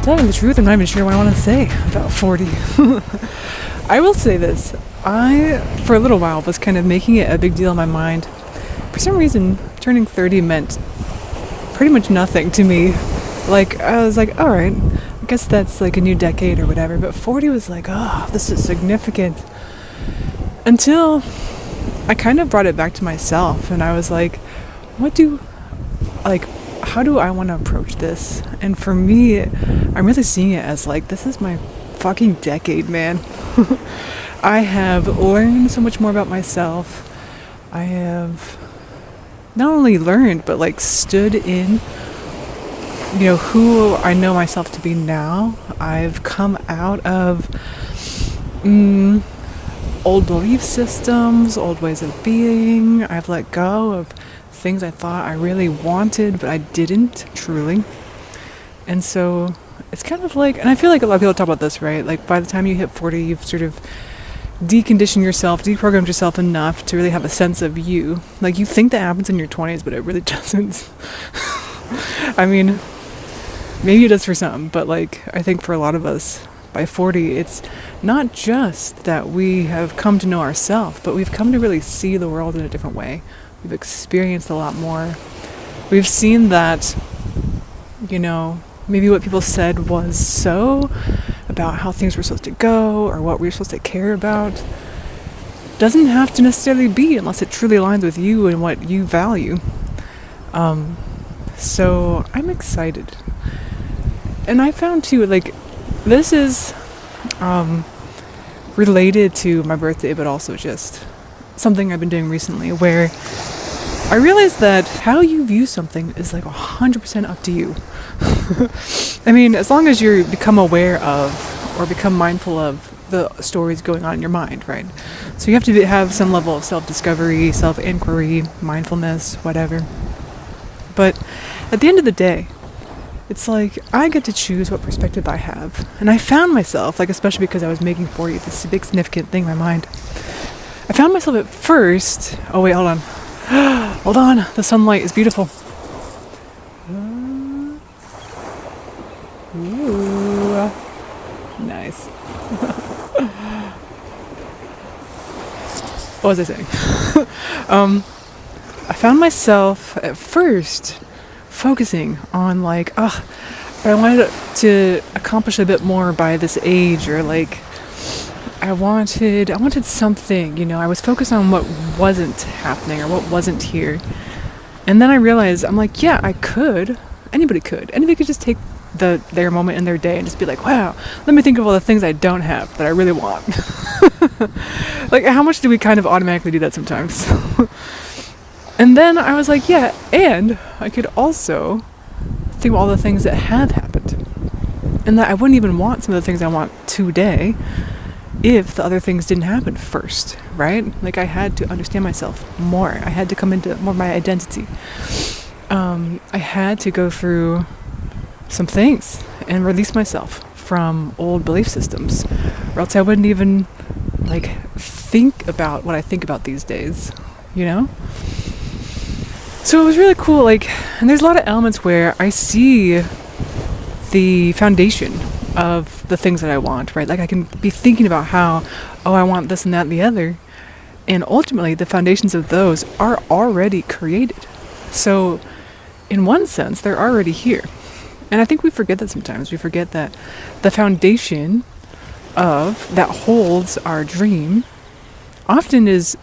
telling the truth, I'm not even sure what I want to say about 40. I will say this. I, for a little while, was kind of making it a big deal in my mind. For some reason, turning 30 meant pretty much nothing to me. Like, I was like, alright, I guess that's like a new decade or whatever. But 40 was like, oh, this is significant. Until I kind of brought it back to myself. And I was like, how do I want to approach this? And for me, I'm really seeing it as like, this is my fucking decade, man. I have learned so much more about myself. I have not only learned, but like stood in, who I know myself to be now. I've come out of old belief systems, old ways of being. I've let go of things I thought I really wanted, but I didn't truly. And so it's kind of like, and I feel like a lot of people talk about this, right? Like by the time you hit 40, you've sort of deconditioned yourself, deprogrammed yourself enough to really have a sense of you. Like you think that happens in your 20s, but it really doesn't. I mean, maybe it does for some, but like I think for a lot of us, by 40, it's not just that we have come to know ourselves, but we've come to really see the world in a different way. We've experienced a lot more. We've seen that, maybe what people said was so about how things were supposed to go or what we were supposed to care about doesn't have to necessarily be unless it truly aligns with you and what you value. So I'm excited. And I found too, like, this is related to my birthday, but also just something I've been doing recently where I realized that how you view something is like 100% up to you. I mean, as long as you become aware of or become mindful of the stories going on in your mind, right? So you have to have some level of self-discovery, self-inquiry, mindfulness, whatever. But at the end of the day, it's like I get to choose what perspective I have. And I found myself, like especially because I was making 40 this big significant thing in my mind, I found myself at first, oh wait, hold on. Hold on, the sunlight is beautiful. Ooh, nice. What was I saying? I found myself at first focusing on like, I wanted to accomplish a bit more by this age, or like I wanted something, I was focused on what wasn't happening or what wasn't here. And then I realized, I'm like, yeah, anybody could just take their moment in their day and just be like, wow, let me think of all the things I don't have that I really want. Like, how much do we kind of automatically do that sometimes? And then I was like, yeah, and I could also think of all the things that have happened. And that I wouldn't even want some of the things I want today if the other things didn't happen first, right? Like I had to understand myself more. I had to come into more of my identity. I had to go through some things and release myself from old belief systems, or else I wouldn't even like think about what I think about these days, So it was really cool, like, and there's a lot of elements where I see the foundation of the things that I want, right? Like I can be thinking about how, I want this and that and the other. And ultimately the foundations of those are already created. So in one sense, they're already here. And I think we forget that sometimes. We forget that the foundation that holds our dream often is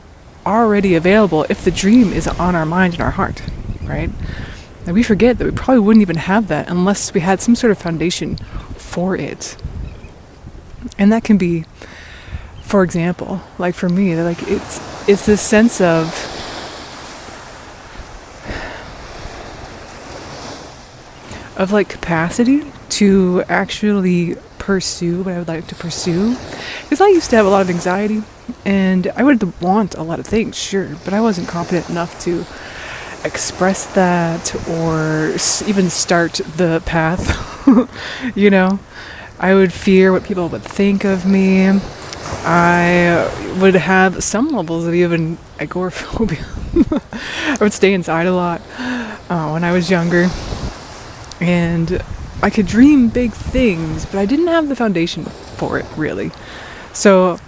already available if the dream is on our mind and our heart, right? And we forget that we probably wouldn't even have that unless we had some sort of foundation for it. And that can be, for example, like for me, like it's this sense of like capacity to actually pursue what I would like to pursue. Because I used to have a lot of anxiety and I would want a lot of things, sure, but I wasn't confident enough to express that or even start the path. I would fear what people would think of me. I would have some levels of even agoraphobia. I would stay inside a lot when I was younger. And I could dream big things, but I didn't have the foundation for it, really. So,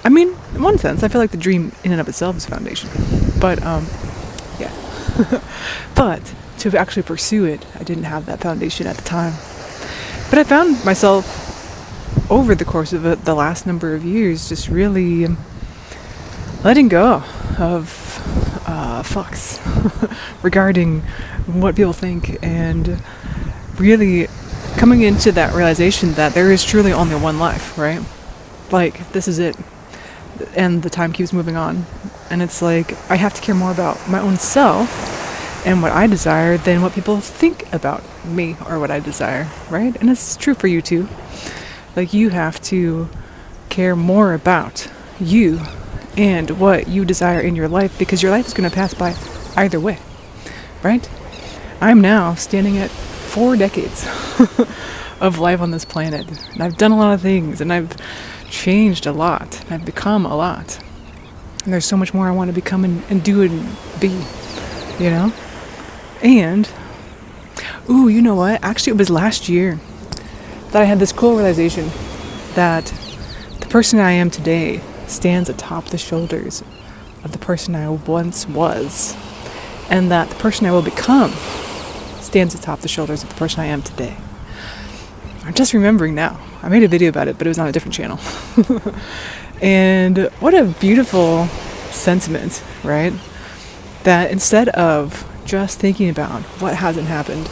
I mean, in one sense, I feel like the dream in and of itself is foundation. But, yeah. But to actually pursue it, I didn't have that foundation at the time. But I found myself over the course of the last number of years just really letting go of fucks regarding what people think, and really coming into that realization that there is truly only one life, right? Like, this is it, and the time keeps moving on, and it's like I have to care more about my own self and what I desire than what people think about me or what I desire, right? And it's true for you too. Like, you have to care more about you and what you desire in your life, because your life is going to pass by either way, right? I'm now standing at 4 decades of life on this planet, and I've done a lot of things, and I've changed a lot, and I've become a lot, and there's so much more I want to become and do and be, you know? And, ooh, you know what? Actually, it was last year that I had this cool realization that the person I am today stands atop the shoulders of the person I once was, and that the person I will become stands atop the shoulders of the person I am today. I'm just remembering now. I made a video about it, but it was on a different channel. And what a beautiful sentiment, right? That instead of just thinking about what hasn't happened,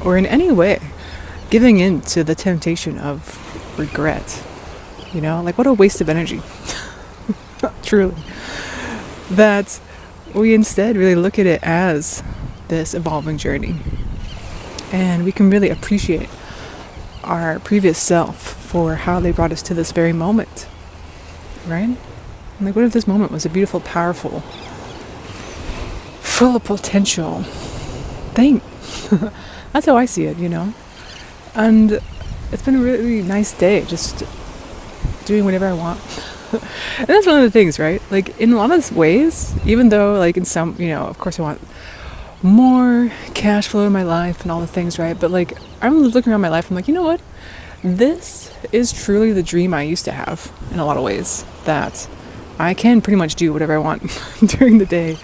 or in any way giving in to the temptation of regret, you know, like, what a waste of energy. Truly. That we instead really look at it as this evolving journey, and we can really appreciate our previous self for how they brought us to this very moment, right? Like, what if this moment was a beautiful, powerful, full of potential thing? That's how I see it, you know? And it's been a really nice day, just doing whatever I want. And that's one of the things, right? Like, in a lot of ways, even though, like, in some, you know, of course I want more cash flow in my life and all the things, right? But, like, I'm looking around my life, I'm like, you know what? This is truly the dream I used to have in a lot of ways, that I can pretty much do whatever I want during the day.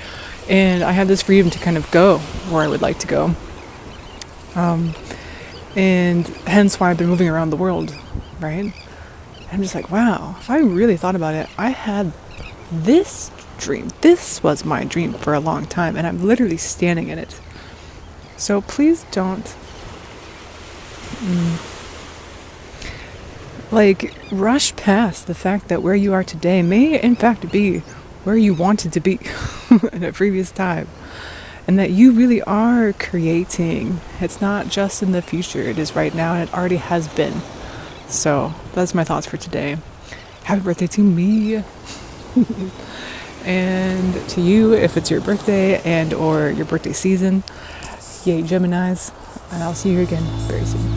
And I have this freedom to kind of go where I would like to go. And hence why I've been moving around the world, right? I'm just like, wow, if I really thought about it, I had this dream. This was my dream for a long time, and I'm literally standing in it. So please don't, like, rush past the fact that where you are today may in fact be where you wanted to be in a previous time. And that you really are creating. It's not just in the future, it is right now, and it already has been. So that's my thoughts for today. Happy birthday to me. And to you, if it's your birthday and or your birthday season. Yay, Geminis. And I'll see you again very soon.